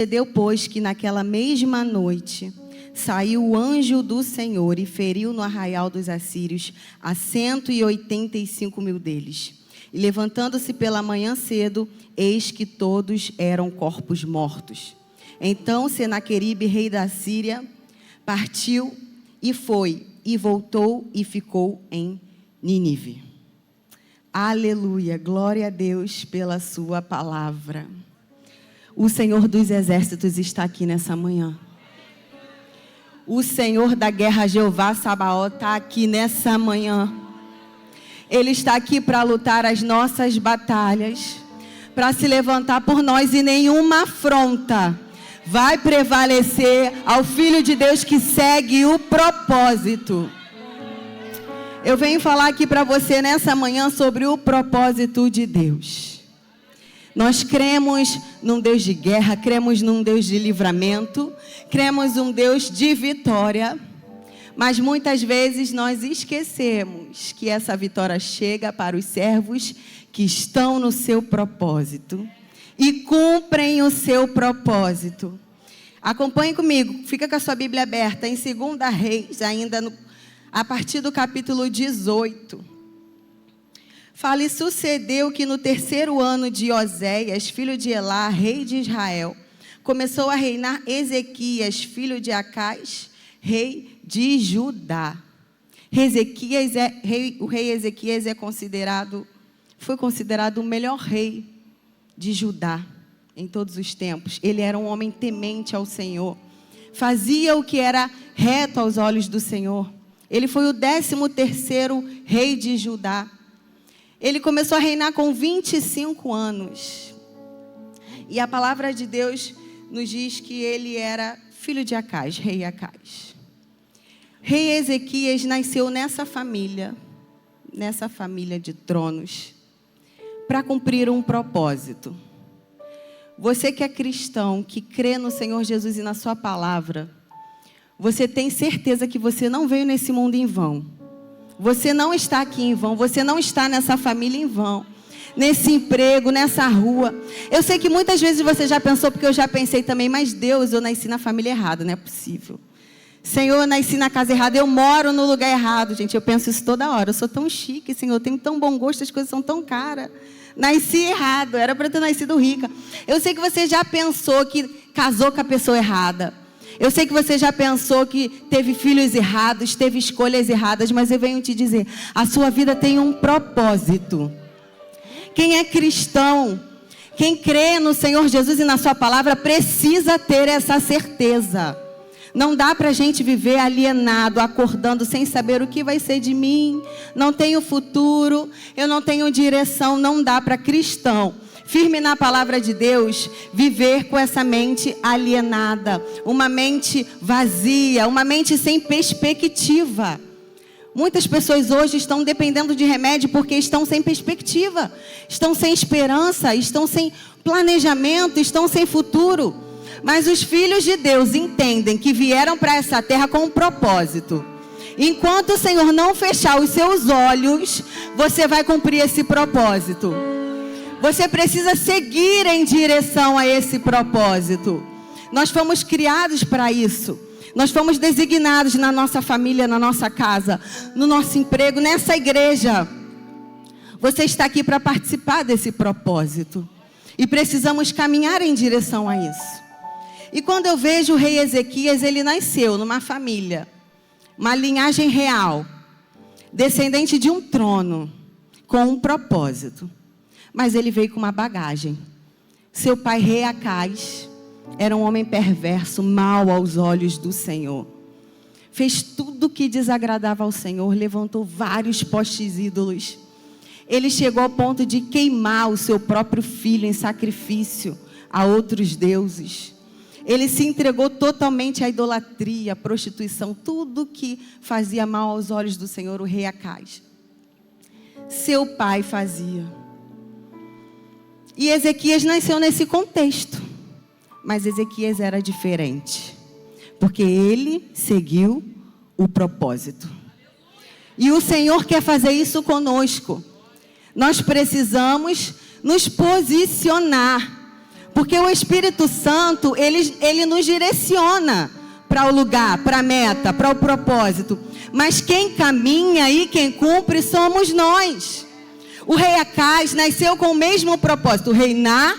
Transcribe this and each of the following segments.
Sucedeu, pois, que naquela mesma noite saiu o anjo do Senhor e feriu no arraial dos assírios a 185.000 deles. E levantando-se pela manhã cedo, eis que todos eram corpos mortos. Então Senaqueribe, rei da Síria, partiu e foi, e voltou e ficou em Nínive. Aleluia, glória a Deus pela sua palavra. O Senhor dos exércitos está aqui nessa manhã. O Senhor da guerra, Jeová Sabaoth, está aqui nessa manhã. Ele está aqui para lutar as nossas batalhas, para se levantar por nós, e nenhuma afronta vai prevalecer ao Filho de Deus que segue o propósito. Eu venho falar aqui para você nessa manhã sobre o propósito de Deus. Nós cremos num Deus de guerra, cremos num Deus de livramento, cremos num Deus de vitória, mas muitas vezes nós esquecemos que essa vitória chega para os servos que estão no seu propósito e cumprem o seu propósito. Acompanhe comigo, fica com a sua Bíblia aberta em 2 Reis, ainda a partir do capítulo 18. Fala: e sucedeu que no 3º ano de Oséias, filho de Elá, rei de Israel, começou a reinar Ezequias, filho de Acais, rei de Judá. O rei Ezequias foi considerado o melhor rei de Judá em todos os tempos. Ele era um homem temente ao Senhor, fazia o que era reto aos olhos do Senhor. Ele foi o 13º rei de Judá. Ele começou a reinar com 25 anos. E a palavra de Deus nos diz que ele era filho de Acais, rei Acais. Rei Ezequias nasceu nessa família de tronos, para cumprir um propósito. Você que é cristão, que crê no Senhor Jesus e na sua palavra, você tem certeza que você não veio nesse mundo em vão. Você não está aqui em vão, você não está nessa família em vão, nesse emprego, nessa rua. Eu sei que muitas vezes você já pensou, porque eu já pensei também, mas Deus, eu nasci na família errada, não é possível. Senhor, eu nasci na casa errada, eu moro no lugar errado. Gente, eu penso isso toda hora, eu sou tão chique, Senhor, eu tenho tão bom gosto, as coisas são tão caras. Nasci errado, era para ter nascido rica. Eu sei que você já pensou que casou com a pessoa errada. Eu sei que você já pensou que teve filhos errados, teve escolhas erradas, mas eu venho te dizer, a sua vida tem um propósito. Quem é cristão, quem crê no Senhor Jesus e na sua palavra, precisa ter essa certeza. Não dá para a gente viver alienado, acordando sem saber o que vai ser de mim. Não tenho futuro, eu não tenho direção. Não dá para cristão firme na palavra de Deus viver com essa mente alienada, uma mente vazia, uma mente sem perspectiva. Muitas pessoas hoje estão dependendo de remédio porque estão sem perspectiva, estão sem esperança, estão sem planejamento, estão sem futuro. Mas os filhos de Deus entendem que vieram para essa terra com um propósito. Enquanto o Senhor não fechar os seus olhos, você vai cumprir esse propósito. Você precisa seguir em direção a esse propósito. Nós fomos criados para isso. Nós fomos designados na nossa família, na nossa casa, no nosso emprego, nessa igreja. Você está aqui para participar desse propósito. E precisamos caminhar em direção a isso. E quando eu vejo o rei Ezequias, ele nasceu numa família, uma linhagem real, descendente de um trono, com um propósito. Mas ele veio com uma bagagem. Seu pai, rei Acais, era um homem perverso, mau aos olhos do Senhor. Fez tudo o que desagradava ao Senhor, levantou vários postes ídolos. Ele chegou ao ponto de queimar o seu próprio filho em sacrifício a outros deuses. Ele se entregou totalmente à idolatria, à prostituição, tudo que fazia mal aos olhos do Senhor, o rei Acais. Seu pai fazia. E Ezequias nasceu nesse contexto. Mas Ezequias era diferente, porque ele seguiu o propósito. E o Senhor quer fazer isso conosco. Nós precisamos nos posicionar, Porque o Espírito Santo, ele nos direciona para o lugar, para a meta, para o propósito. Mas quem caminha e quem cumpre somos nós. O rei Acaz nasceu com o mesmo propósito, reinar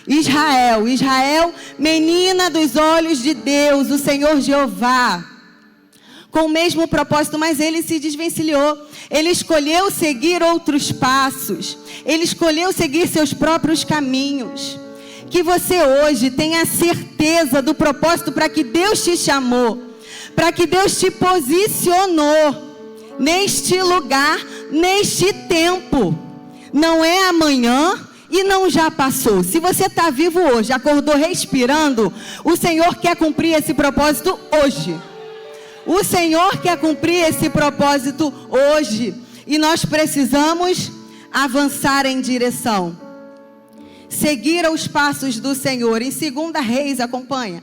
Israel. Israel, menina dos olhos de Deus, o Senhor Jeová. Com o mesmo propósito, mas ele se desvencilhou. Ele escolheu seguir outros passos. Ele escolheu seguir seus próprios caminhos. Que você hoje tenha certeza do propósito para que Deus te chamou, para que Deus te posicionou neste lugar, neste tempo. Não é amanhã e não já passou. Se você está vivo hoje, acordou respirando, o Senhor quer cumprir esse propósito hoje. O Senhor quer cumprir esse propósito hoje. E nós precisamos avançar em direção. Seguir os passos do Senhor. Em 2 Reis, acompanha.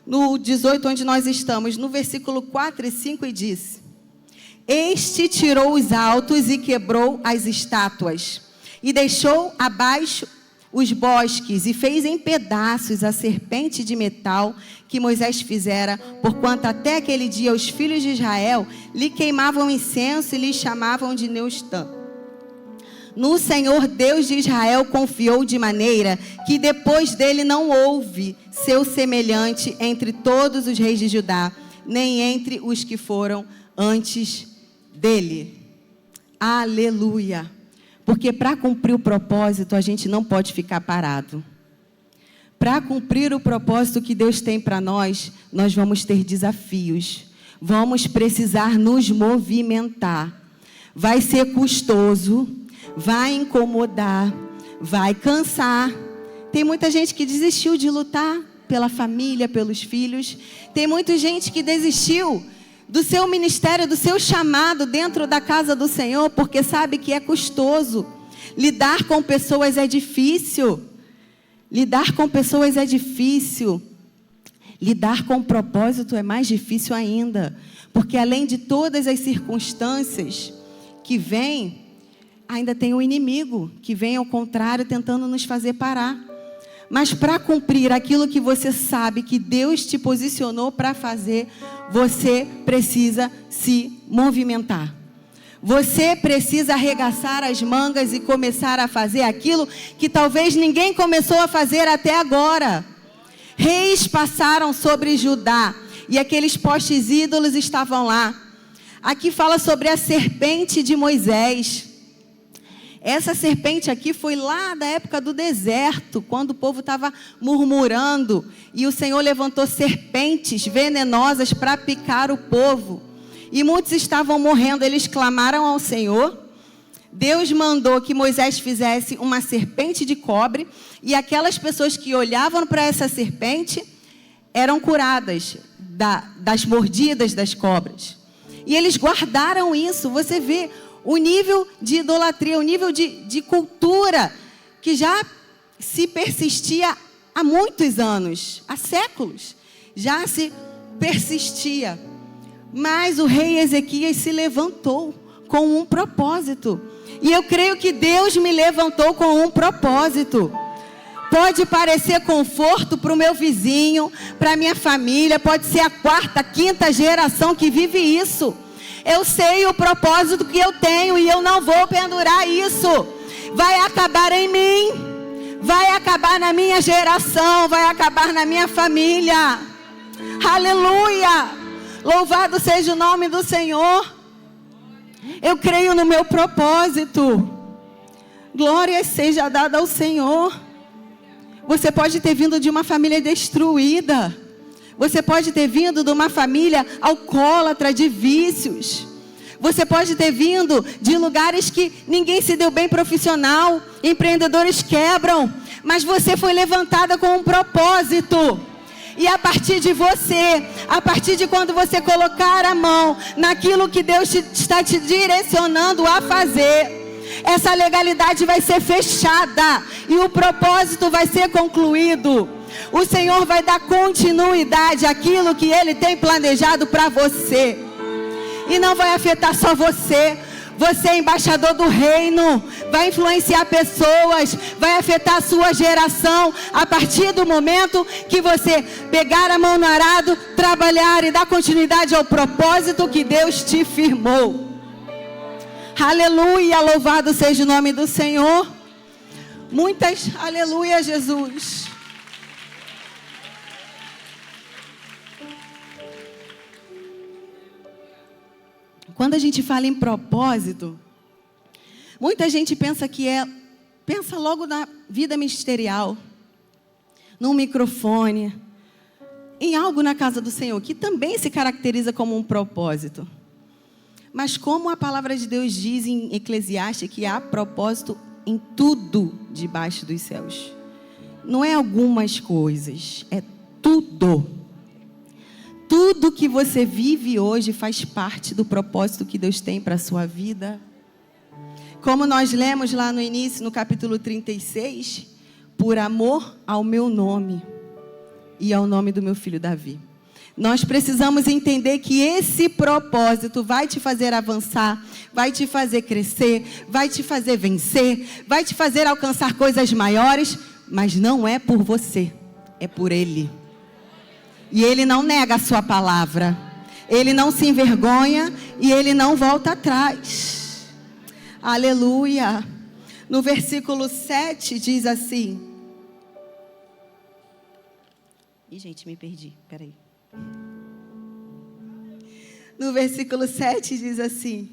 No 18, onde nós estamos. No versículo 4 e 5, e diz: Este tirou os altos e quebrou as estátuas. E deixou abaixo os bosques. E fez em pedaços a serpente de metal que Moisés fizera. Porquanto até aquele dia os filhos de Israel lhe queimavam incenso e lhe chamavam de Neustã. No Senhor Deus de Israel confiou de maneira que depois dele não houve seu semelhante entre todos os reis de Judá, nem entre os que foram antes dele. Aleluia! Porque para cumprir o propósito a gente não pode ficar parado. Para cumprir o propósito que Deus tem para nós, nós vamos ter desafios. Vamos precisar nos movimentar. Vai ser custoso. Vai incomodar, vai cansar. Tem muita gente que desistiu de lutar pela família, pelos filhos. Tem muita gente que desistiu do seu ministério, do seu chamado dentro da casa do Senhor, porque sabe que é custoso. Lidar com pessoas é difícil. Lidar com pessoas é difícil. Lidar com propósito é mais difícil ainda. Porque além de todas as circunstâncias que vêm, ainda tem o inimigo que vem ao contrário tentando nos fazer parar. Mas para cumprir aquilo que você sabe que Deus te posicionou para fazer, você precisa se movimentar. Você precisa arregaçar as mangas e começar a fazer aquilo que talvez ninguém começou a fazer até agora. Reis passaram sobre Judá e aqueles postes ídolos estavam lá. Aqui fala sobre a serpente de Moisés. Essa serpente aqui foi lá da época do deserto, quando o povo estava murmurando. E o Senhor levantou serpentes venenosas para picar o povo. E muitos estavam morrendo, eles clamaram ao Senhor. Deus mandou que Moisés fizesse uma serpente de cobre. E aquelas pessoas que olhavam para essa serpente eram curadas das mordidas das cobras. E eles guardaram isso, você vê o nível de idolatria, o nível de cultura que já se persistia há muitos anos, há séculos, já se persistia. Mas o rei Ezequias se levantou com um propósito. E eu creio que Deus me levantou com um propósito. Pode parecer conforto para o meu vizinho, para a minha família, pode ser a 4ª, 5ª geração que vive isso. Eu sei o propósito que eu tenho e eu não vou pendurar isso. Vai acabar em mim, vai acabar na minha geração, vai acabar na minha família. Aleluia! Louvado seja o nome do Senhor. Eu creio no meu propósito. Glória seja dada ao Senhor. Você pode ter vindo de uma família destruída. Você pode ter vindo de uma família alcoólatra, de vícios. Você pode ter vindo de lugares que ninguém se deu bem profissional. Empreendedores quebram. Mas você foi levantada com um propósito. E a partir de você, a partir de quando você colocar a mão naquilo que Deus está te direcionando a fazer, essa legalidade vai ser fechada e o propósito vai ser concluído. O Senhor vai dar continuidade àquilo que Ele tem planejado para você. E não vai afetar só você, Você é embaixador do reino. Vai influenciar pessoas. Vai afetar a sua geração. A partir do momento que você pegar a mão no arado, trabalhar e dar continuidade ao propósito que Deus te firmou. Aleluia, louvado seja o nome do Senhor. Muitas, aleluia, Jesus. Quando a gente fala em propósito, muita gente pensa pensa logo na vida ministerial, num microfone, em algo na casa do Senhor, que também se caracteriza como um propósito. Mas como a palavra de Deus diz em Eclesiastes que há propósito em tudo debaixo dos céus. Não é algumas coisas, é tudo. Tudo que você vive hoje faz parte do propósito que Deus tem para a sua vida. Como nós lemos lá no início, no capítulo 36, por amor ao meu nome e ao nome do meu filho Davi. Nós precisamos entender que esse propósito vai te fazer avançar, vai te fazer crescer, vai te fazer vencer, vai te fazer alcançar coisas maiores, mas não é por você, é por Ele. E Ele não nega a sua palavra. Ele não se envergonha e Ele não volta atrás. Aleluia. No versículo 7 diz assim. Ih, gente, me perdi. Peraí. No versículo 7 diz assim.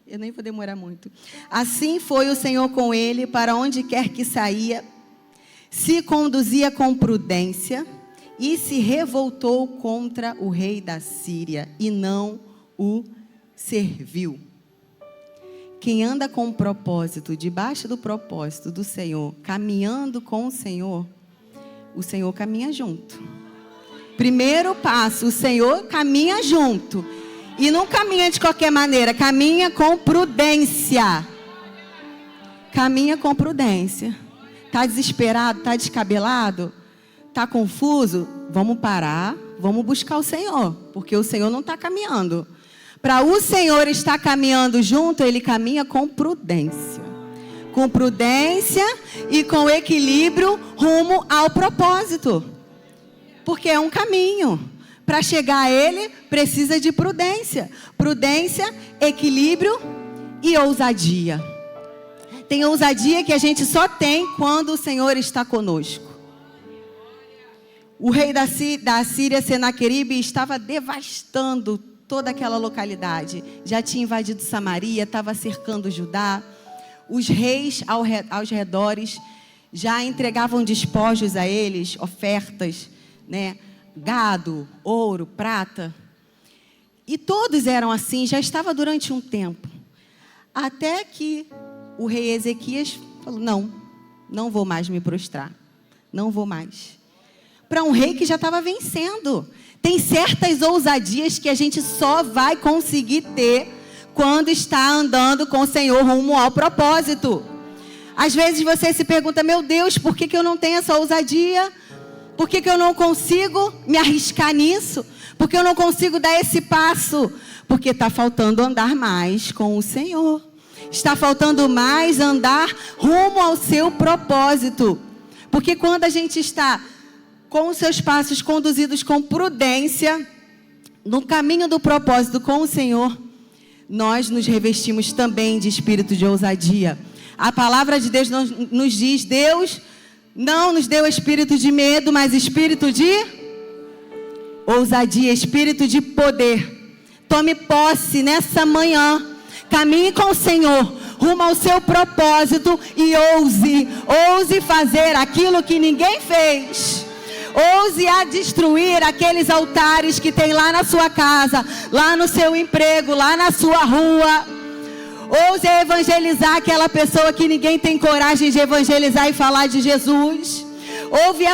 Eu nem vou demorar muito. Assim foi o Senhor com ele para onde quer que saía. Se conduzia com prudência. E se revoltou contra o rei da Síria e não o serviu. Quem anda com o propósito, debaixo do propósito do Senhor, caminhando com o Senhor caminha junto. Primeiro passo, o Senhor caminha junto. E não caminha de qualquer maneira, caminha com prudência. Caminha com prudência. Está desesperado, está descabelado? Está confuso? Vamos parar, vamos buscar o Senhor, porque o Senhor não está caminhando. Para o Senhor estar caminhando junto, Ele caminha com prudência. Com prudência e com equilíbrio rumo ao propósito. Porque é um caminho. Para chegar a Ele, precisa de prudência. Prudência, equilíbrio e ousadia. Tem ousadia que a gente só tem quando o Senhor está conosco. O rei da Síria, Senaqueribe, estava devastando toda aquela localidade. Já tinha invadido Samaria, estava cercando Judá. Os reis aos redores já entregavam despojos a eles, ofertas, né? Gado, ouro, prata. E todos eram assim, já estava durante um tempo. Até que o rei Ezequias falou, não vou mais me prostrar. Não vou mais. Para um rei que já estava vencendo. Tem certas ousadias que a gente só vai conseguir ter quando está andando com o Senhor rumo ao propósito. Às vezes você se pergunta, meu Deus, por que eu não tenho essa ousadia? Por que eu não consigo me arriscar nisso? Por que eu não consigo dar esse passo? Porque está faltando andar mais com o Senhor. Está faltando mais andar rumo ao seu propósito. Porque quando a gente está com os seus passos conduzidos com prudência, no caminho do propósito com o Senhor, nós nos revestimos também de espírito de ousadia. A palavra de Deus nos diz, Deus não nos deu espírito de medo, mas espírito de ousadia, espírito de poder. Tome posse nessa manhã, caminhe com o Senhor, rumo ao seu propósito e ouse fazer aquilo que ninguém fez. Ouse a destruir aqueles altares que tem lá na sua casa, lá no seu emprego, lá na sua rua. Ouse a evangelizar aquela pessoa que ninguém tem coragem de evangelizar e falar de Jesus. Ouse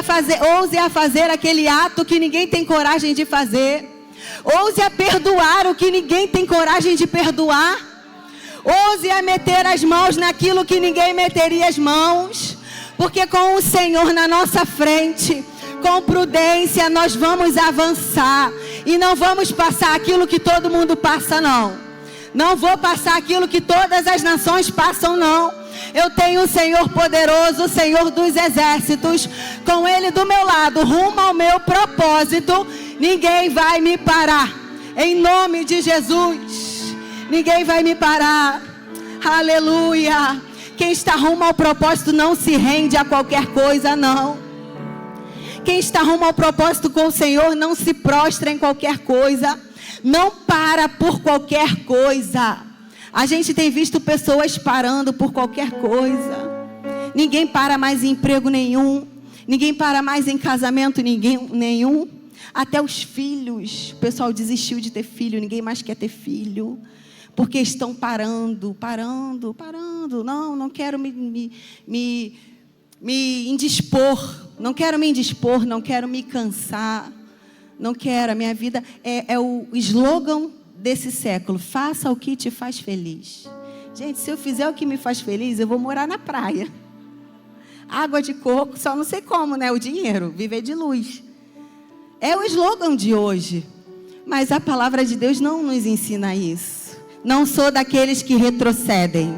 a fazer aquele ato que ninguém tem coragem de fazer. Ouse a perdoar o que ninguém tem coragem de perdoar. Ouse a meter as mãos naquilo que ninguém meteria as mãos. Porque com o Senhor na nossa frente, com prudência, nós vamos avançar. E não vamos passar aquilo que todo mundo passa, não. Não vou passar aquilo que todas as nações passam, não. Eu tenho o Senhor poderoso, o Senhor dos exércitos, com Ele do meu lado, rumo ao meu propósito. Ninguém vai me parar. Em nome de Jesus, ninguém vai me parar. Aleluia. Quem está rumo ao propósito não se rende a qualquer coisa, não. Quem está rumo ao propósito com o Senhor não se prostra em qualquer coisa. Não para por qualquer coisa. A gente tem visto pessoas parando por qualquer coisa. Ninguém para mais em emprego nenhum. Ninguém para mais em casamento nenhum. Até os filhos. O pessoal desistiu de ter filho. Ninguém mais quer ter filho. Porque estão parando. Não quero me indispor. Não quero me indispor. Não quero me cansar. Não quero. A minha vida é o slogan desse século. Faça o que te faz feliz. Gente, se eu fizer o que me faz feliz, eu vou morar na praia. Água de coco, só não sei como, né? O dinheiro, viver de luz. É o slogan de hoje. Mas a palavra de Deus não nos ensina isso. Não sou daqueles que retrocedem.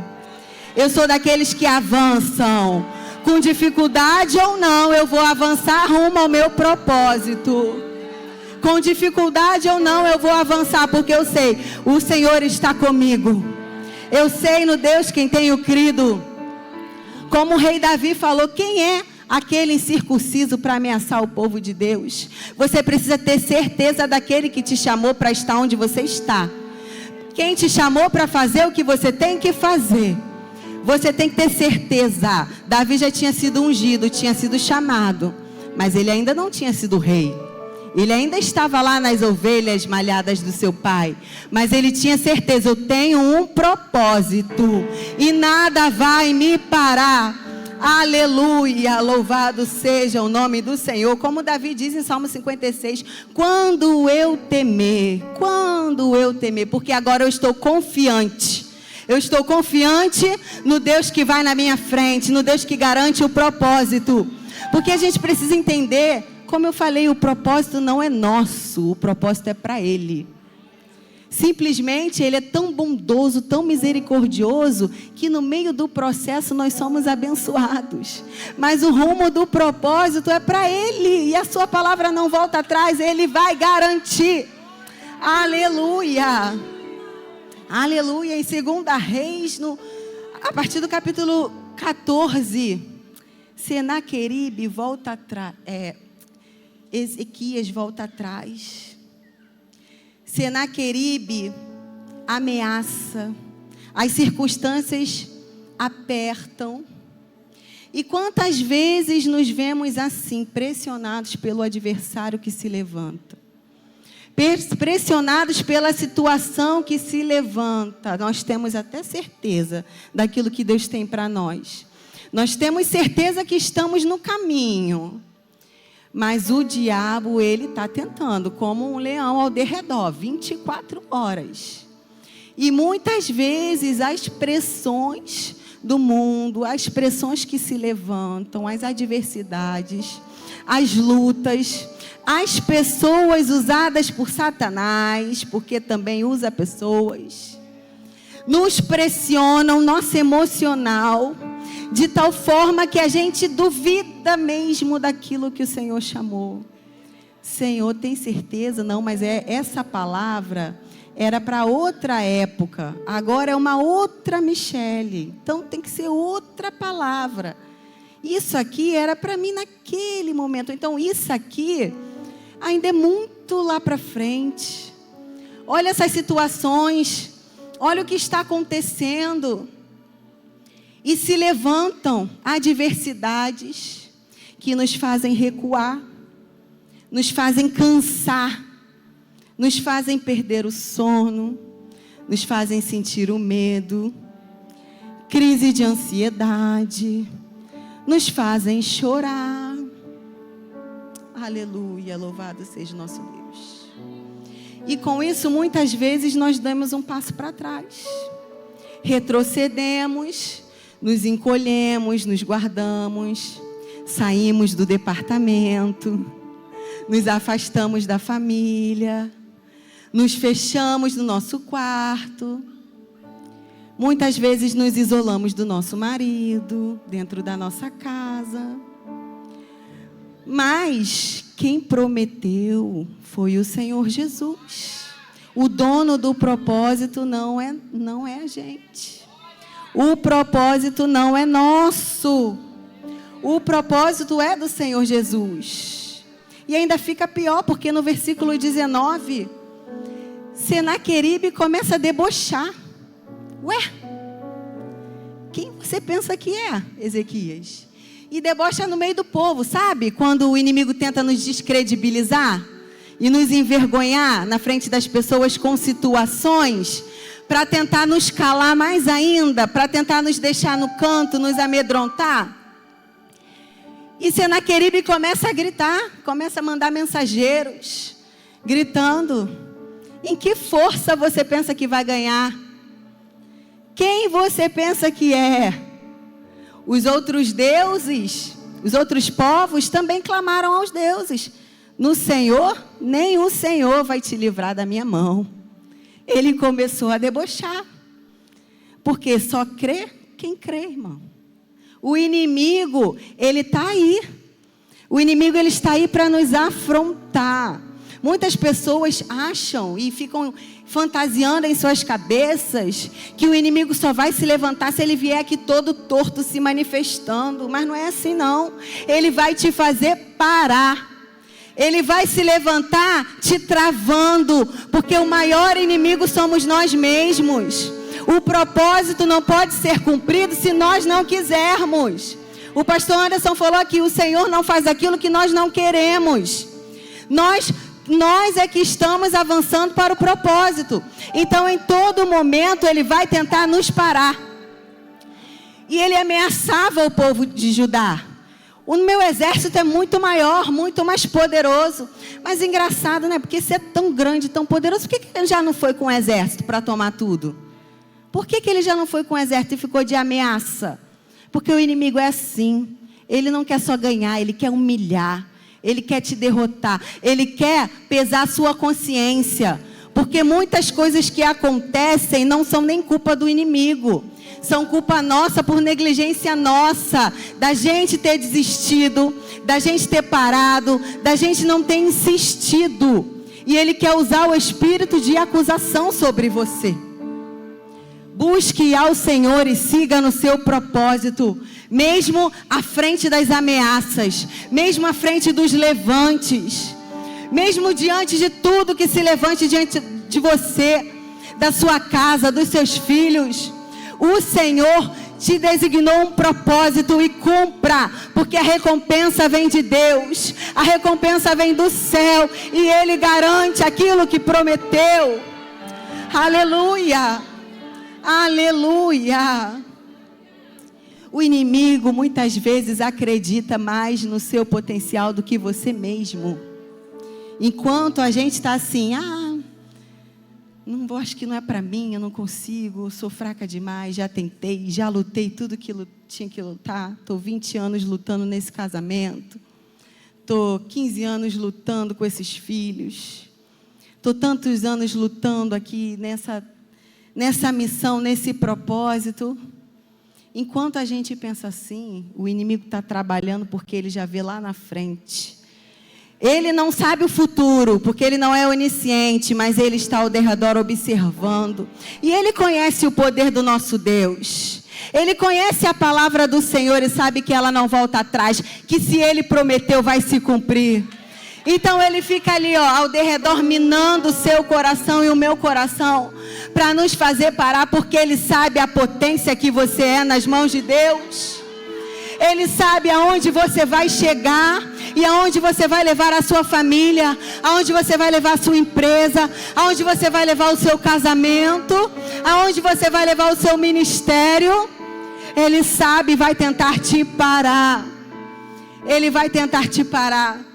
Eu sou daqueles que avançam. Com dificuldade ou não, eu vou avançar rumo ao meu propósito. Com dificuldade ou não, eu vou avançar, porque eu sei, o Senhor está comigo. Eu sei no Deus quem tenho crido. Como o rei Davi falou, quem é aquele incircunciso para ameaçar o povo de Deus? Você precisa ter certeza daquele que te chamou para estar onde você está. Quem te chamou para fazer o que você tem que fazer. Você tem que ter certeza. Davi já tinha sido ungido, tinha sido chamado, mas ele ainda não tinha sido rei. Ele ainda estava lá nas ovelhas malhadas do seu pai. Mas ele tinha certeza, eu tenho um propósito. E nada vai me parar. Aleluia, louvado seja o nome do Senhor. Como Davi diz em Salmo 56. Quando eu temer. Porque agora eu estou confiante. Eu estou confiante no Deus que vai na minha frente. No Deus que garante o propósito. Porque a gente precisa entender... Como eu falei, o propósito não é nosso, o propósito é para Ele. Simplesmente Ele é tão bondoso, tão misericordioso, que no meio do processo nós somos abençoados. Mas o rumo do propósito é para Ele, e a sua palavra não volta atrás, Ele vai garantir. Aleluia! Aleluia! Em 2 Reis, a partir do capítulo 14, Senaqueribe volta atrás... Ezequias volta atrás. Senaqueribe ameaça. As circunstâncias apertam. E quantas vezes nos vemos assim, pressionados pelo adversário que se levanta. Pressionados pela situação que se levanta. Nós temos até certeza daquilo que Deus tem para nós. Nós temos certeza que estamos no caminho. Mas o diabo, ele está tentando, como um leão ao derredor, 24 horas. E muitas vezes as pressões do mundo, as pressões que se levantam, as adversidades, as lutas, as pessoas usadas por Satanás, porque também usa pessoas, nos pressionam, nosso emocional, de tal forma que a gente duvida mesmo daquilo que o Senhor chamou. Senhor, tem certeza? Não, mas essa palavra era para outra época. Agora é uma outra Michele. Então tem que ser outra palavra. Isso aqui era para mim naquele momento. Então isso aqui ainda é muito lá para frente. Olha essas situações. Olha o que está acontecendo. E se levantam adversidades que nos fazem recuar, nos fazem cansar, nos fazem perder o sono, nos fazem sentir o medo, crise de ansiedade, nos fazem chorar. Aleluia, louvado seja o nosso Deus. E com isso, muitas vezes, nós damos um passo para trás. Retrocedemos, nos encolhemos, nos guardamos, saímos do departamento, nos afastamos da família, nos fechamos no nosso quarto, Muitas vezes nos isolamos do nosso marido, dentro da nossa casa. Mas quem prometeu foi o Senhor Jesus. O dono do propósito não é a gente. O propósito não é nosso. O propósito é do Senhor Jesus. E ainda fica pior, porque no versículo 19, Senaqueribe começa a debochar. Ué, quem você pensa que é, Ezequias? E debocha no meio do povo, sabe? Quando o inimigo tenta nos descredibilizar e nos envergonhar na frente das pessoas com situações, para tentar nos calar mais ainda, para tentar nos deixar no canto, nos amedrontar. E Senaqueribe começa a gritar, começa a mandar mensageiros, gritando: em que força você pensa que vai ganhar? Quem você pensa que é? Os outros deuses, os outros povos também clamaram aos deuses. No Senhor, nem o Senhor vai te livrar da minha mão. Ele começou a debochar. Porque só crê quem crê, irmão. O inimigo, ele está aí. O inimigo, ele está aí para nos afrontar. Muitas pessoas acham e ficam fantasiando em suas cabeças que o inimigo só vai se levantar se ele vier aqui todo torto se manifestando. Mas não é assim não. Ele vai te fazer parar. Ele vai se levantar te travando, porque o maior inimigo somos nós mesmos. O propósito não pode ser cumprido se nós não quisermos. O pastor Anderson falou que o Senhor não faz aquilo que nós não queremos. Nós é que estamos avançando para o propósito. Então, em todo momento, ele vai tentar nos parar. E ele ameaçava o povo de Judá. O meu exército é muito maior, muito mais poderoso. Mas engraçado, né? Porque se é tão grande, tão poderoso, por que ele já não foi com o exército para tomar tudo? Por que ele já não foi com o exército e ficou de ameaça? Porque o inimigo é assim. Ele não quer só ganhar, ele quer humilhar. Ele quer te derrotar. Ele quer pesar a sua consciência. Porque muitas coisas que acontecem não são nem culpa do inimigo. São culpa nossa por negligência nossa. Da gente ter desistido. Da gente ter parado. Da gente não ter insistido. E ele quer usar o espírito de acusação sobre você. Busque ao Senhor e siga no seu propósito. Mesmo à frente das ameaças, mesmo à frente dos levantes, mesmo diante de tudo que se levante diante de você, da sua casa, dos seus filhos, o Senhor te designou um propósito e cumpra, porque a recompensa vem de Deus, a recompensa vem do céu e Ele garante aquilo que prometeu. Aleluia, aleluia. O inimigo muitas vezes acredita mais no seu potencial do que você mesmo. Enquanto a gente está assim, não vou, acho que não é para mim, eu não consigo, sou fraca demais, já tentei, já lutei tudo que tinha que lutar. Estou 20 anos lutando nesse casamento. Estou 15 anos lutando com esses filhos. Estou tantos anos lutando aqui nessa missão, nesse propósito. Enquanto a gente pensa assim, o inimigo está trabalhando porque ele já vê lá na frente. Ele não sabe o futuro, porque ele não é onisciente, mas ele está ao derredor observando. E ele conhece o poder do nosso Deus. Ele conhece a palavra do Senhor e sabe que ela não volta atrás, que se ele prometeu vai se cumprir. Então ele fica ali, ao derredor, minando o seu coração e o meu coração, para nos fazer parar, porque ele sabe a potência que você é nas mãos de Deus. Ele sabe aonde você vai chegar e aonde você vai levar a sua família, aonde você vai levar a sua empresa, aonde você vai levar o seu casamento, aonde você vai levar o seu ministério. Ele sabe e vai tentar te parar. Ele vai tentar te parar.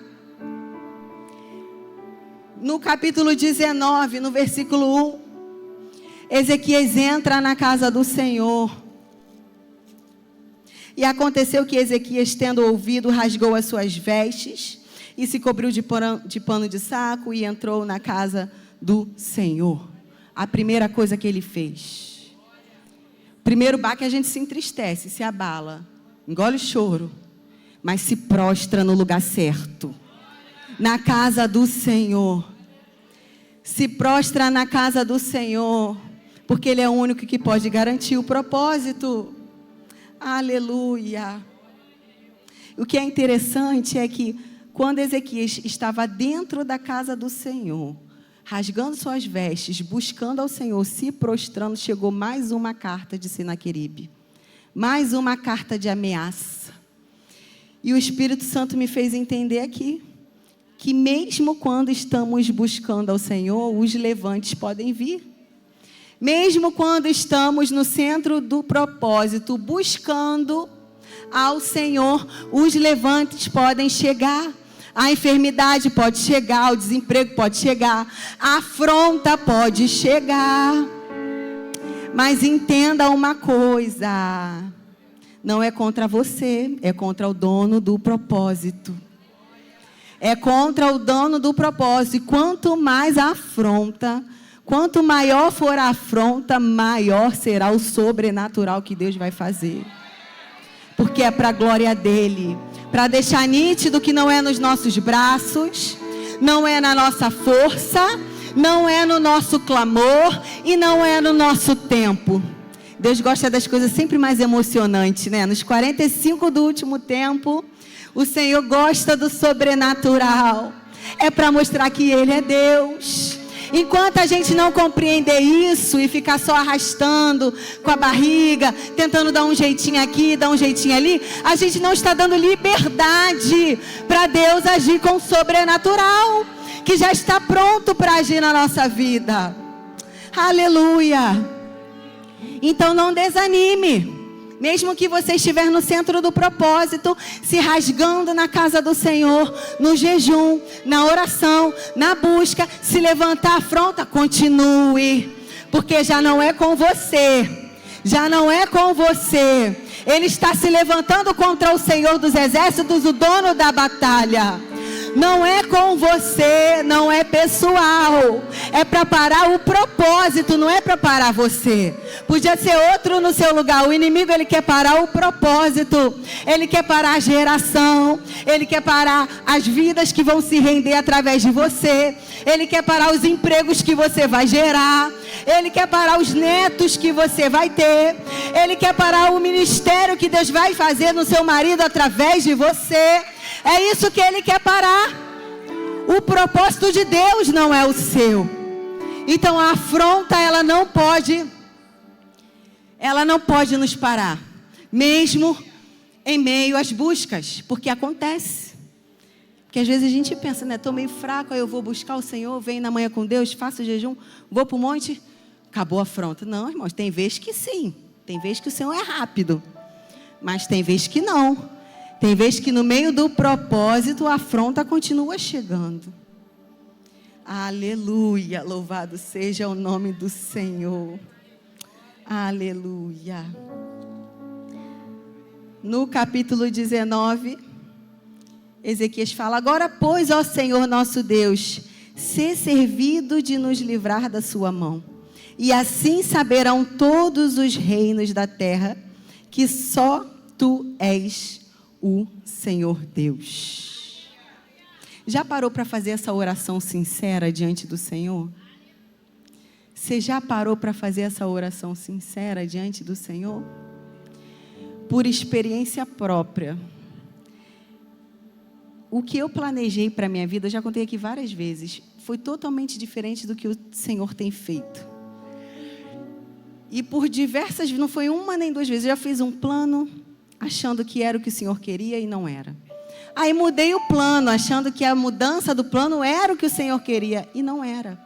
No capítulo 19, no versículo 1, Ezequias entra na casa do Senhor. E aconteceu que Ezequias, tendo ouvido, rasgou as suas vestes e se cobriu de pano de saco e entrou na casa do Senhor. A primeira coisa que ele fez. Primeiro baque a gente se entristece, se abala, engole o choro, mas se prostra no lugar certo, na casa do Senhor. Se prostra na casa do Senhor, porque Ele é o único que pode garantir o propósito. Aleluia. O que é interessante é que quando Ezequias estava dentro da casa do Senhor, rasgando suas vestes, buscando ao Senhor, se prostrando, chegou mais uma carta de Senaqueribe. Mais uma carta de ameaça. E o Espírito Santo me fez entender aqui que mesmo quando estamos buscando ao Senhor, os levantes podem vir. Mesmo quando estamos no centro do propósito, buscando ao Senhor, os levantes podem chegar. A enfermidade pode chegar, o desemprego pode chegar, a afronta pode chegar. Mas entenda uma coisa, não é contra você, é contra o dono do propósito. É contra o dono do propósito. E quanto mais a afronta, quanto maior for a afronta, maior será o sobrenatural que Deus vai fazer. Porque é para a glória dEle. Para deixar nítido que não é nos nossos braços, não é na nossa força, não é no nosso clamor e não é no nosso tempo. Deus gosta das coisas sempre mais emocionantes, né? Nos 45 do último tempo, o Senhor gosta do sobrenatural. É para mostrar que Ele é Deus. Enquanto a gente não compreender isso e ficar só arrastando com a barriga, tentando dar um jeitinho aqui, dar um jeitinho ali, a gente não está dando liberdade para Deus agir com o sobrenatural, que já está pronto para agir na nossa vida. Aleluia. Então não desanime. Mesmo que você estiver no centro do propósito, se rasgando na casa do Senhor, no jejum, na oração, na busca, se levantar a afronta, continue. Porque já não é com você. Já não é com você. Ele está se levantando contra o Senhor dos Exércitos, o dono da batalha. Não é com você, não é pessoal. É para parar o propósito, não é para parar você. Podia ser outro no seu lugar. O inimigo, ele quer parar o propósito. Ele quer parar a geração. Ele quer parar as vidas que vão se render através de você. Ele quer parar os empregos que você vai gerar. Ele quer parar os netos que você vai ter. Ele quer parar o ministério que Deus vai fazer no seu marido através de você. É isso que Ele quer parar. O propósito de Deus não é o seu. Então a afronta, ela não pode nos parar. Mesmo em meio às buscas. Porque acontece. Porque às vezes a gente pensa, né? Estou meio fraco, aí eu vou buscar o Senhor, venho na manhã com Deus, faço jejum, vou para o monte, acabou a afronta. Não, irmãos, tem vezes que sim. Tem vezes que o Senhor é rápido. Mas tem vezes que não. Tem vezes que no meio do propósito a afronta continua chegando. Aleluia, louvado seja o nome do Senhor. Aleluia. No capítulo 19, Ezequias fala: agora, pois, ó Senhor nosso Deus, sê servido de nos livrar da sua mão. E assim saberão todos os reinos da terra que só tu és o Senhor Deus. Já parou para fazer essa oração sincera diante do Senhor? Você já parou para fazer essa oração sincera diante do Senhor? Por experiência própria. O que eu planejei para a minha vida, eu já contei aqui várias vezes, foi totalmente diferente do que o Senhor tem feito. E por diversas, não foi uma nem duas vezes, eu já fiz um plano achando que era o que o Senhor queria e não era. Aí mudei o plano, achando que a mudança do plano era o que o Senhor queria e não era.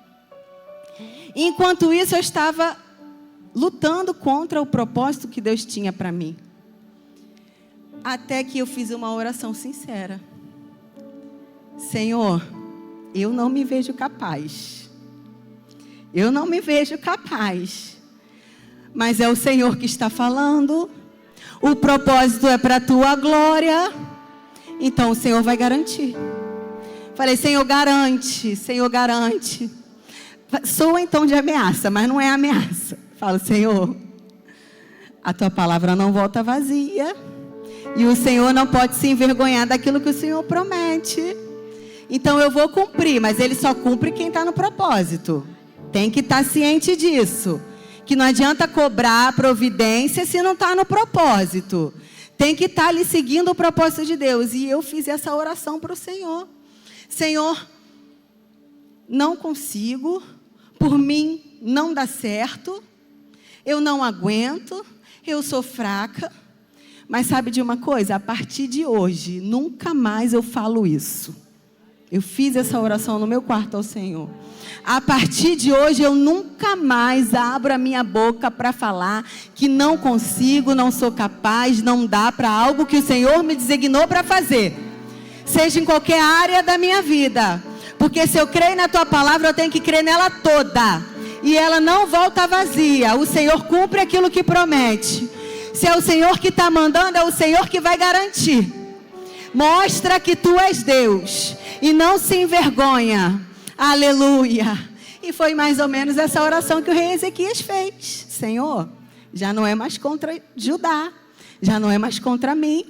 Enquanto isso, eu estava lutando contra o propósito que Deus tinha para mim. Até que eu fiz uma oração sincera. Senhor, eu não me vejo capaz. Eu não me vejo capaz. Mas é o Senhor que está falando. O propósito é para a tua glória. Então o Senhor vai garantir. Falei, Senhor, garante. Senhor, garante. Soa então de ameaça, mas não é ameaça. Falo, Senhor, A tua palavra não volta vazia. E o Senhor não pode se envergonhar daquilo que o Senhor promete. Então eu vou cumprir, mas Ele só cumpre quem está no propósito. Tem que estar ciente disso. Que não adianta cobrar providência se não está no propósito. Tem que estar ali seguindo o propósito de Deus. E eu fiz essa oração para o Senhor. Senhor, não consigo, por mim não dá certo, eu não aguento, eu sou fraca. Mas sabe de uma coisa? A partir de hoje, nunca mais eu falo isso. Eu fiz essa oração no meu quarto ao Senhor. A partir de hoje, eu nunca mais abro a minha boca para falar que não consigo, não sou capaz, não dá para algo que o Senhor me designou para fazer. Seja em qualquer área da minha vida. Porque se eu creio na tua palavra, eu tenho que crer nela toda. E ela não volta vazia. O Senhor cumpre aquilo que promete. Se é o Senhor que está mandando, é o Senhor que vai garantir. Mostra que tu és Deus. E não se envergonha. Aleluia. E foi mais ou menos essa oração que o rei Ezequias fez. Senhor, já não é mais contra Judá. Já não é mais contra mim.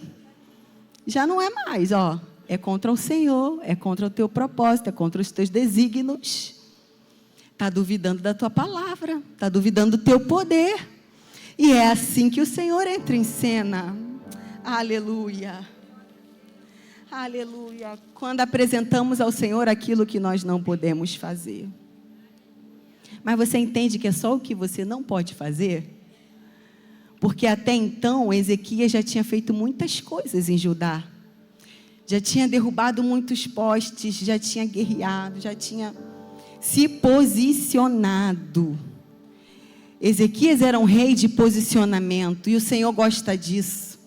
Já não é mais, ó. É contra o Senhor. É contra o teu propósito. É contra os teus desígnios. Está duvidando da tua palavra. Está duvidando do teu poder. E é assim que o Senhor entra em cena. Aleluia. Aleluia. Quando apresentamos ao Senhor aquilo que nós não podemos fazer. Mas você entende que é só o que você não pode fazer? Porque até então Ezequias já tinha feito muitas coisas em Judá. Já tinha derrubado muitos postes, já tinha guerreado, já tinha se posicionado. Ezequias era um rei de posicionamento e o Senhor gosta disso.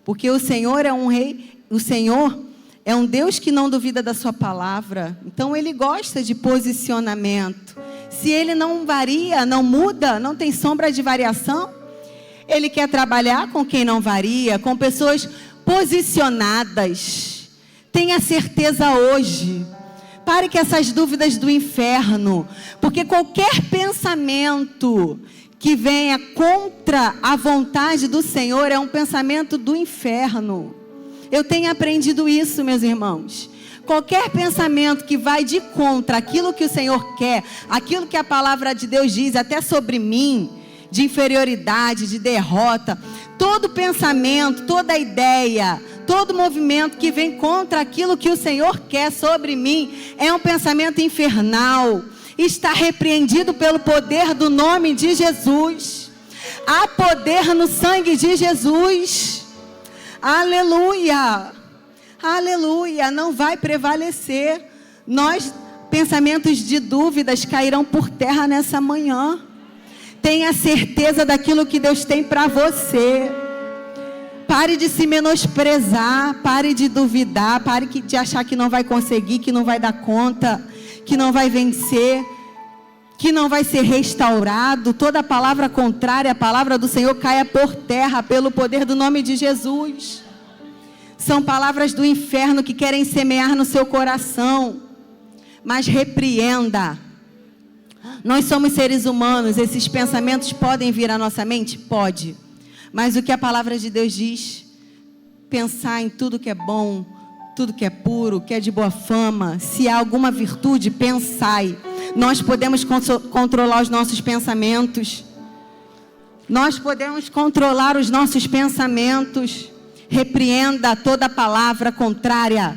Porque o Senhor é um rei, o Senhor é um Deus que não duvida da sua palavra. Então Ele gosta de posicionamento. Se Ele não varia, não muda, não tem sombra de variação, Ele quer trabalhar com quem não varia, com pessoas posicionadas. Tenha certeza hoje. Pare com essas dúvidas do inferno, porque qualquer pensamento que venha contra a vontade do Senhor é um pensamento do inferno. Eu tenho aprendido isso, meus irmãos. Qualquer pensamento que vai de contra aquilo que o Senhor quer, aquilo que a palavra de Deus diz, até sobre mim, de inferioridade, de derrota, todo pensamento, toda ideia, todo movimento que vem contra aquilo que o Senhor quer sobre mim é um pensamento infernal. Está repreendido pelo poder do nome de Jesus. Há poder no sangue de Jesus. Aleluia. Aleluia. Não vai prevalecer. Pensamentos de dúvidas cairão por terra nessa manhã. Tenha certeza daquilo que Deus tem para você. Pare de se menosprezar, pare de duvidar, pare de achar que não vai conseguir, que não vai dar conta, que não vai vencer, que não vai ser restaurado. Toda palavra contrária à palavra do Senhor caia por terra pelo poder do nome de Jesus. São palavras do inferno que querem semear no seu coração, mas repreenda. Nós somos seres humanos, esses pensamentos podem vir à nossa mente? Pode. Mas o que a palavra de Deus diz, pensar em tudo que é bom, tudo que é puro, que é de boa fama, se há alguma virtude, pensai. Nós podemos controlar os nossos pensamentos. Nós podemos controlar os nossos pensamentos. Repreenda toda palavra contrária,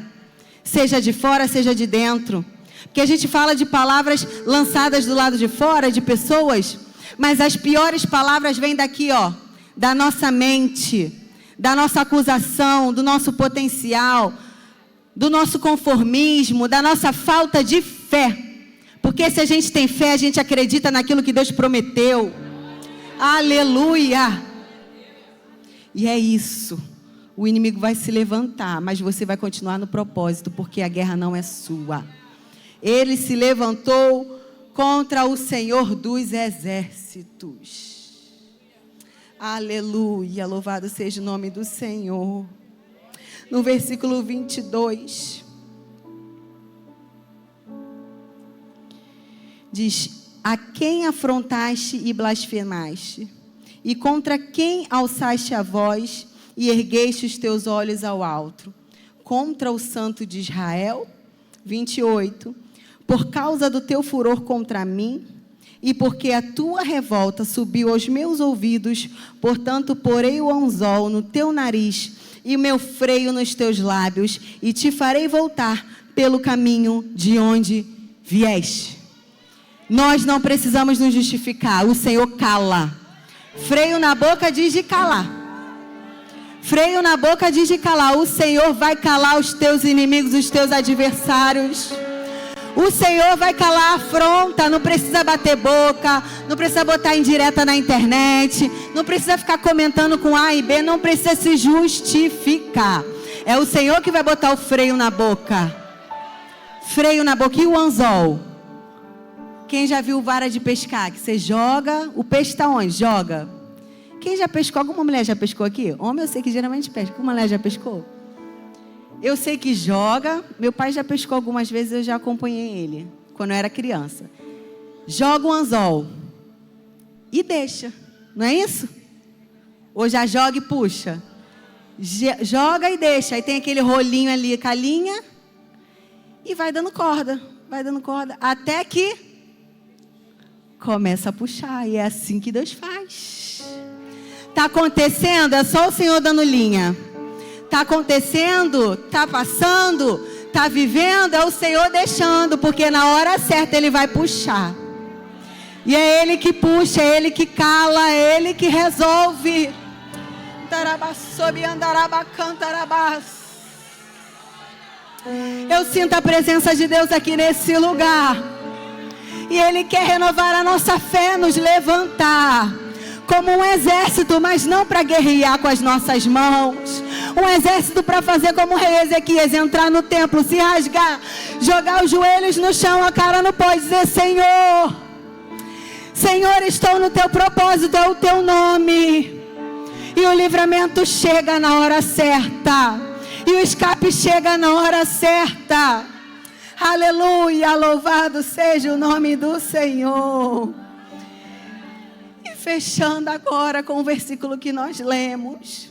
seja de fora, seja de dentro. Porque a gente fala de palavras lançadas do lado de fora, de pessoas, mas as piores palavras vêm daqui, ó. Da nossa mente, da nossa acusação, do nosso potencial, do nosso conformismo, da nossa falta de fé. Porque se a gente tem fé, a gente acredita naquilo que Deus prometeu. Aleluia! E é isso. O inimigo vai se levantar, mas você vai continuar no propósito, porque a guerra não é sua. Ele se levantou contra o Senhor dos exércitos. Aleluia, louvado seja o nome do Senhor. No versículo 22, diz: a quem afrontaste e blasfemaste? E contra quem alçaste a voz e ergueste os teus olhos ao alto? Contra o Santo de Israel? 28. Por causa do teu furor contra mim, e porque a tua revolta subiu aos meus ouvidos, portanto porei o anzol no teu nariz e o meu freio nos teus lábios, e te farei voltar pelo caminho de onde vieste. Nós não precisamos nos justificar, o Senhor cala. Freio na boca diz de calar. Freio na boca diz de calar. O Senhor vai calar os teus inimigos, os teus adversários. O Senhor vai calar a afronta. Não precisa bater boca, não precisa botar indireta na internet, não precisa ficar comentando com A e B, não precisa se justificar. É o Senhor que vai botar o freio na boca. Freio na boca. E o anzol? Quem já viu vara de pescar? Que você joga, o peixe está onde? Joga. Quem já pescou? Alguma mulher já pescou aqui? Homem eu sei que geralmente pesca. Alguma mulher já pescou? Eu sei que joga. Meu pai já pescou algumas vezes, eu já acompanhei ele, quando eu era criança. Joga o anzol e deixa. Não é isso? Ou já joga e puxa? Joga e deixa. Aí tem aquele rolinho ali com a linha e vai dando corda. Vai dando corda. Até que começa a puxar. E é assim que Deus faz. Está acontecendo? É só o Senhor dando linha. Está acontecendo? Está passando? Está vivendo? É o Senhor deixando. Porque na hora certa Ele vai puxar. E é Ele que puxa, é Ele que cala, é Ele que resolve. Eu sinto a presença de Deus aqui nesse lugar. E Ele quer renovar a nossa fé, nos levantar como um exército, mas não para guerrear com as nossas mãos. Um exército para fazer como o rei Ezequias, entrar no templo, se rasgar, jogar os joelhos no chão, a cara no pó, dizer: Senhor, Senhor, estou no teu propósito, é o teu nome. E o livramento chega na hora certa. E o escape chega na hora certa. Aleluia, louvado seja o nome do Senhor. E fechando agora com o versículo que nós lemos.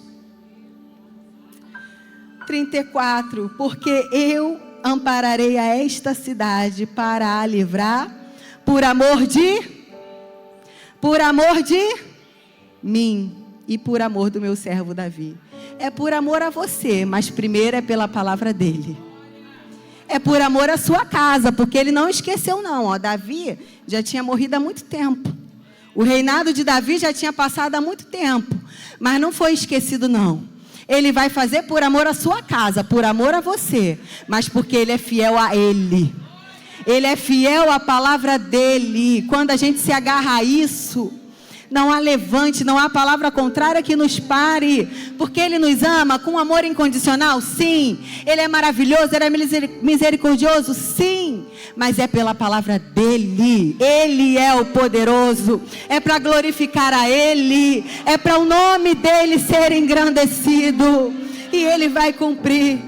34. Porque eu ampararei a esta cidade para a livrar por amor de mim e por amor do meu servo Davi. É por amor a você, mas primeiro é pela palavra dele. É por amor à sua casa, porque ele não esqueceu não, ó. Davi já tinha morrido há muito tempo. O reinado de Davi já tinha passado há muito tempo, mas não foi esquecido não. Ele vai fazer por amor à sua casa, por amor a você, mas porque ele é fiel a ele. Ele é fiel à palavra dele. Quando a gente se agarra a isso, não há levante, não há palavra contrária que nos pare. Porque Ele nos ama com amor incondicional, sim. Ele é maravilhoso, Ele é misericordioso, sim. Mas é pela palavra dEle. Ele é o poderoso. É para glorificar a Ele. É para o nome dEle ser engrandecido. E Ele vai cumprir.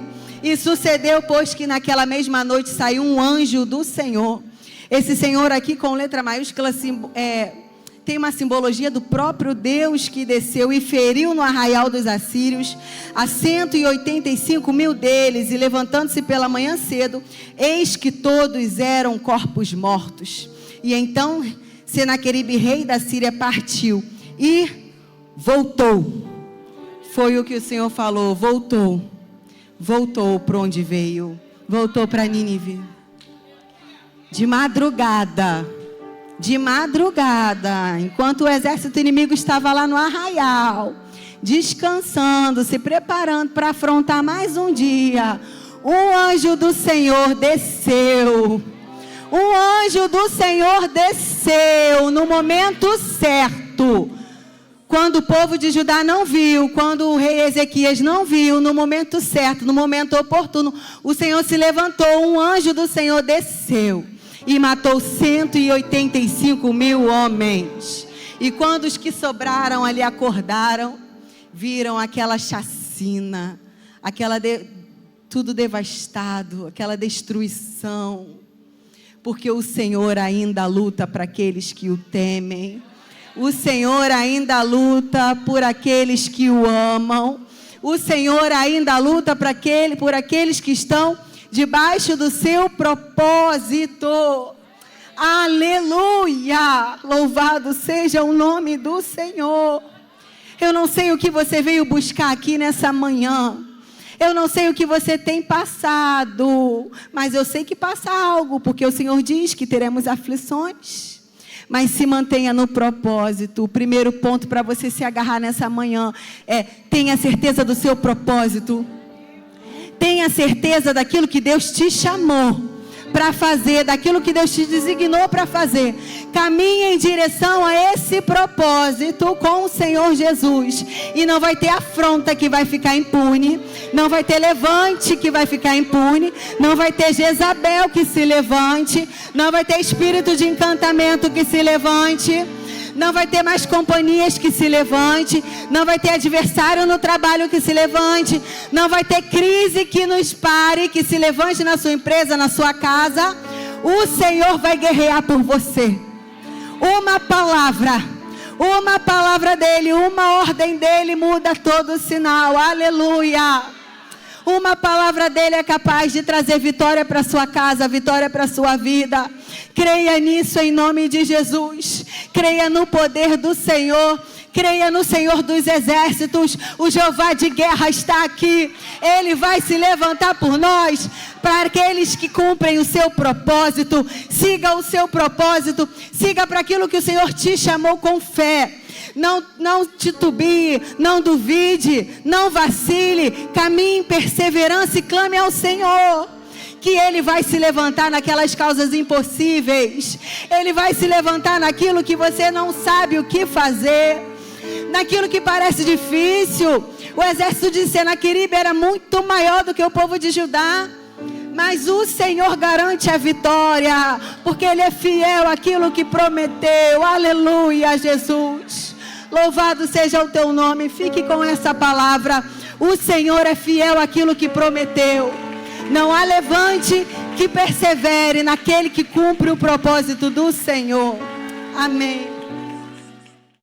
E sucedeu, pois, que naquela mesma noite saiu um anjo do Senhor. Esse Senhor aqui com letra maiúscula tem uma simbologia do próprio Deus que desceu e feriu no arraial dos assírios a 185.000 deles. E levantando-se pela manhã cedo, eis que todos eram corpos mortos. E então Senaqueribe, rei da Síria, partiu e voltou. Foi o que o Senhor falou, voltou. Voltou para onde veio. Voltou para Nínive. De madrugada, enquanto o exército inimigo estava lá no arraial, descansando, se preparando para afrontar mais um dia, um anjo do Senhor desceu. Um anjo do Senhor desceu no momento certo. Quando o povo de Judá não viu, quando o rei Ezequias não viu, no momento certo, no momento oportuno, o Senhor se levantou, um anjo do Senhor desceu e matou 185.000 homens. E quando os que sobraram ali acordaram, viram aquela chacina, tudo devastado, aquela destruição. Porque o Senhor ainda luta para aqueles que o temem. O Senhor ainda luta por aqueles que o amam. O Senhor ainda luta por aqueles que estão debaixo do seu propósito. Aleluia! Louvado seja o nome do Senhor. Eu não sei o que você veio buscar aqui nessa manhã. Eu não sei o que você tem passado. Mas eu sei que passa algo, porque o Senhor diz que teremos aflições. Mas se mantenha no propósito. O primeiro ponto para você se agarrar nessa manhã é: tenha certeza do seu propósito. Tenha certeza daquilo que Deus te chamou para fazer, daquilo que Deus te designou para fazer. Caminhe em direção a esse propósito com o Senhor Jesus. E não vai ter afronta que vai ficar impune. Não vai ter levante que vai ficar impune. Não vai ter Jezabel que se levante. Não vai ter espírito de encantamento que se levante. Não vai ter mais companhias que se levante. Não vai ter adversário no trabalho que se levante. Não vai ter crise que nos pare, que se levante na sua empresa, na sua casa. O Senhor vai guerrear por você. Uma palavra dele, uma ordem dele muda todo o sinal. Aleluia! Uma palavra dele é capaz de trazer vitória para sua casa, vitória para sua vida. Creia nisso em nome de Jesus. Creia no poder do Senhor. Creia no Senhor dos exércitos. O Jeová de guerra está aqui. Ele vai se levantar por nós, para aqueles que cumprem o seu propósito. Siga o seu propósito. Siga para aquilo que o Senhor te chamou com fé. Não titubie, não duvide, não vacile. Caminhe em perseverança e clame ao Senhor, que Ele vai se levantar naquelas causas impossíveis. Ele vai se levantar naquilo que você não sabe o que fazer, naquilo que parece difícil. O exército de Senaqueribe era muito maior do que o povo de Judá, mas o Senhor garante a vitória, porque Ele é fiel àquilo que prometeu. Aleluia, Jesus. Louvado seja o teu nome. Fique com essa palavra. O Senhor é fiel àquilo que prometeu. Não há levante que persevere naquele que cumpre o propósito do Senhor. Amém.